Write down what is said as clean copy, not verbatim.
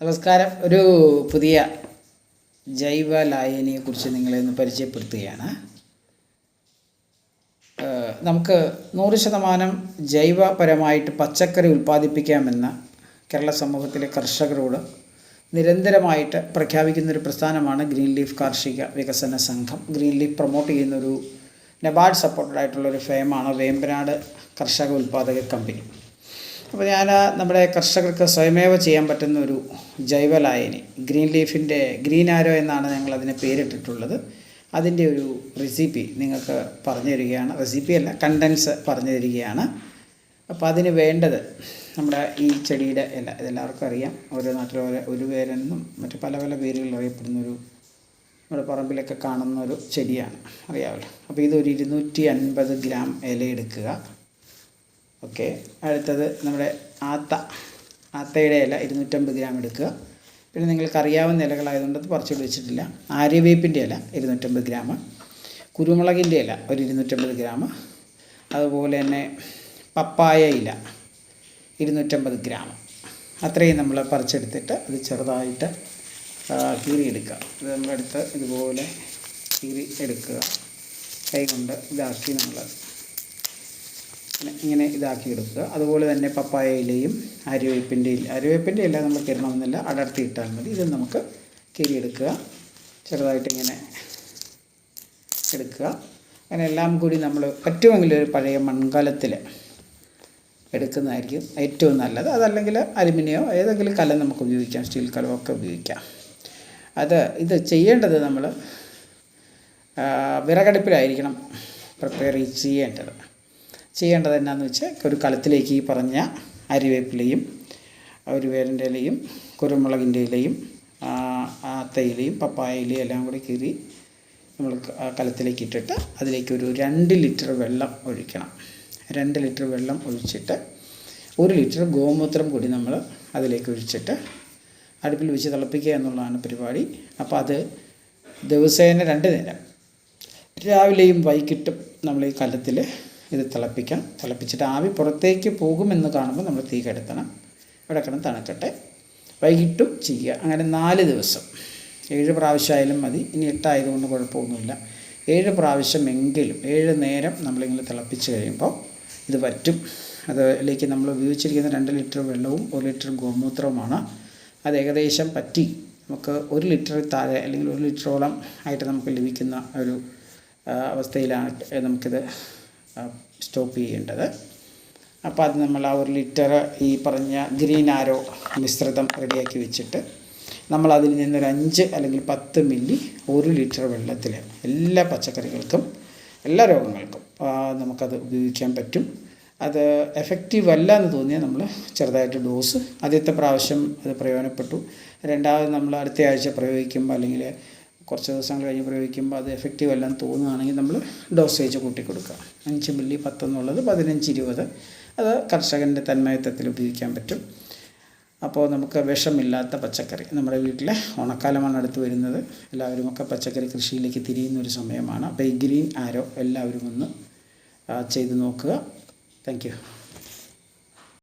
നമസ്കാരം. ഒരു പുതിയ ജൈവ ലായനിയെക്കുറിച്ച് നിങ്ങളെ ഒന്ന് പരിചയപ്പെടുത്തുകയാണ്. നമുക്ക് 100% ജൈവപരമായിട്ട് പച്ചക്കറി ഉൽപ്പാദിപ്പിക്കാമെന്ന കേരള സമൂഹത്തിലെ കർഷകരോട് നിരന്തരമായിട്ട് പ്രഖ്യാപിക്കുന്നൊരു പ്രസ്ഥാനമാണ് ഗ്രീൻ ലീഫ് കാർഷിക വികസന സംഘം. ഗ്രീൻ ലീഫ് പ്രൊമോട്ട് ചെയ്യുന്നൊരു നബാർഡ് സപ്പോർട്ടഡ് ആയിട്ടുള്ളൊരു ഫേമാണ് വേമ്പനാട് കർഷക ഉൽപ്പാദക കമ്പനി. അപ്പോൾ ഞാൻ നമ്മുടെ കർഷകർക്ക് സ്വയമേവ ചെയ്യാൻ പറ്റുന്ന ഒരു ജൈവ ലായനി ഗ്രീൻ ലീഫിൻ്റെ ഗ്രീൻ ആരോ എന്നാണ് ഞങ്ങളതിന് പേരിട്ടിട്ടുള്ളത്. അതിൻ്റെ ഒരു റെസിപ്പി നിങ്ങൾക്ക് പറഞ്ഞു തരികയാണ്. റെസിപ്പിയല്ല, കണ്ടൻസ് പറഞ്ഞു തരികയാണ്. അപ്പോൾ അതിന് വേണ്ടത് നമ്മുടെ ഈ ചെടിയുടെ ഇല, ഇതെല്ലാവർക്കും അറിയാം. ഓരോ നാട്ടിലും ഒരു പേരെന്നും മറ്റ് പല പല പേരുകളിൽ അറിയപ്പെടുന്നൊരു നമ്മുടെ പറമ്പിലൊക്കെ കാണുന്നൊരു ചെടിയാണ്, അറിയാമല്ലോ. അപ്പോൾ ഇതൊരു 250 ഗ്രാം ഇല എടുക്കുക. ഓക്കെ. അടുത്തത് നമ്മുടെ ആത്തയുടെ ഇല 250 ഗ്രാം എടുക്കുക. പിന്നെ നിങ്ങൾക്കറിയാവുന്ന ഇലകളായതുകൊണ്ട് അത് പറിച്ചുകൊണ്ട് വെച്ചിട്ടില്ല. ആര്യവേപ്പിൻ്റെ ഇല 250 ഗ്രാം, കുരുമുളകിൻ്റെ ഇല ഒരു 250 ഗ്രാം, അതുപോലെ തന്നെ പപ്പായ ഇല 250 ഗ്രാം. അത്രയും നമ്മൾ പറിച്ചെടുത്തിട്ട് അത് ചെറുതായിട്ട് കീറിയെടുക്കുക. ഇത് നമ്മളെടുത്ത് ഇതുപോലെ കീറി എടുക്കുക. കൈ കൊണ്ട് ഇതാക്കി നമ്മൾ ഇങ്ങനെ ഇതാക്കി എടുക്കുക. അതുപോലെ തന്നെ പപ്പായ ഇലയും ആര്യവേപ്പിൻ്റെ ഇല നമ്മൾ കീറണമെന്നില്ല, അടർത്തി ഇട്ടാൽ മതി. ഇത് നമുക്ക് കീറിയെടുക്കുക. ചെറുതായിട്ട് ഇങ്ങനെ എടുക്കുക. അങ്ങനെ എല്ലാം കൂടി നമ്മൾ പറ്റുമെങ്കിൽ ഒരു പഴയ മൺകലത്തിൽ എടുക്കുന്നതായിരിക്കും ഏറ്റവും നല്ലത്. അതല്ലെങ്കിൽ അലുമിനിയോ ഏതെങ്കിലും കലം നമുക്ക് ഉപയോഗിക്കാം, സ്റ്റീൽ കലമൊക്കെ ഉപയോഗിക്കാം. ഇത് ചെയ്യേണ്ടത് നമ്മൾ വിറകടുപ്പിലായിരിക്കണം പ്രിപ്പയർ ചെയ്യേണ്ടത് എന്നാന്ന് വെച്ചാൽ ഒരു കലത്തിലേക്ക് ഈ പറഞ്ഞ അരിവേപ്പിലയും ഒരു വേരിൻ്റെ ഇലയും കുരുമുളകിൻ്റെ ഇലയും ആത്തയിലയും പപ്പായ ഇലയും എല്ലാം കൂടി കീറി നമ്മൾ കലത്തിലേക്ക് ഇട്ടിട്ട് അതിലേക്ക് ഒരു 2 ലിറ്റർ വെള്ളം ഒഴിക്കണം. 2 ലിറ്റർ വെള്ളം ഒഴിച്ചിട്ട് 1 ലിറ്റർ ഗോമൂത്രം കൂടി നമ്മൾ അതിലേക്ക് ഒഴിച്ചിട്ട് അടുപ്പിൽ വെച്ച് തിളപ്പിക്കുക എന്നുള്ളതാണ് പരിപാടി. അപ്പോൾ അത് ദിവസേന 2 നേരം രാവിലെയും വൈകിട്ടും നമ്മൾ ഈ കലത്തിൽ ഇത് തിളപ്പിച്ചിട്ട് ആവി പുറത്തേക്ക് പോകുമെന്ന് കാണുമ്പോൾ നമ്മൾ തീ കെടുത്തണം. കിടക്കണം, തണുക്കട്ടെ. വൈകിട്ടും ചെയ്യുക. അങ്ങനെ 4 ദിവസം 7 പ്രാവശ്യമായാലും മതി. ഇനി 8 ആയതുകൊണ്ട് കുഴപ്പമൊന്നുമില്ല. 7 പ്രാവശ്യമെങ്കിലും 7 നേരം നമ്മളിങ്ങനെ തിളപ്പിച്ച് കഴിയുമ്പോൾ ഇത് വറ്റും. അതിലേക്ക് നമ്മൾ ഉപയോഗിച്ചിരിക്കുന്ന 2 ലിറ്റർ വെള്ളവും 1 ലിറ്റർ ഗോമൂത്രവുമാണ്. അത് ഏകദേശം പറ്റി നമുക്ക് 1 ലിറ്റർ താഴെ അല്ലെങ്കിൽ 1 ലിറ്ററോളം ആയിട്ട് നമുക്ക് ലഭിക്കുന്ന ഒരു അവസ്ഥയിലാണ് നമുക്കിത് സ്റ്റോപ്പ് ചെയ്യേണ്ടത്. അപ്പോൾ അത് നമ്മൾ ആ 1 ലിറ്റർ ഈ പറഞ്ഞ ഗ്രീൻ ആരോ മിശ്രിതം റെഡിയാക്കി വെച്ചിട്ട് നമ്മൾ അതിൽ നിന്നൊരു 5 അല്ലെങ്കിൽ 10 മില്ലി 1 ലിറ്റർ വെള്ളത്തിൽ എല്ലാ പച്ചക്കറികൾക്കും എല്ലാ രോഗങ്ങൾക്കും നമുക്കത് ഉപയോഗിക്കാൻ പറ്റും. അത് എഫക്റ്റീവ് അല്ല എന്ന് തോന്നിയാൽ നമ്മൾ ചെറുതായിട്ട് ഡോസ് ആദ്യത്തെ പ്രാവശ്യം അത് പ്രയോജനപ്പെട്ടു, രണ്ടാമത് നമ്മൾ അടുത്ത ആഴ്ച പ്രയോഗിക്കുമ്പോൾ അല്ലെങ്കിൽ കുറച്ച് ദിവസങ്ങൾ കഴിഞ്ഞ് പ്രയോഗിക്കുമ്പോൾ അത് എഫക്റ്റീവ് അല്ലെന്ന് തോന്നുകയാണെങ്കിൽ നമ്മൾ ഡോസേജ് കൂട്ടി കൊടുക്കുക. 5 മില്ലി 10 എന്നുള്ളത് 15-20 അത് കർഷകൻ്റെ തന്മയത്വത്തിൽ ഉപയോഗിക്കാൻ പറ്റും. അപ്പോൾ നമുക്ക് വിഷമില്ലാത്ത പച്ചക്കറി നമ്മുടെ വീട്ടിലെ ഓണക്കാലമാണ് അടുത്ത് വരുന്നത്. എല്ലാവരുമൊക്കെ പച്ചക്കറി കൃഷിയിലേക്ക് തിരിയുന്നൊരു സമയമാണ്. അപ്പോൾ ഈ ഗ്രീൻ ആരോ എല്ലാവരും ഒന്ന് ചെയ്ത് നോക്കുക. Thank you.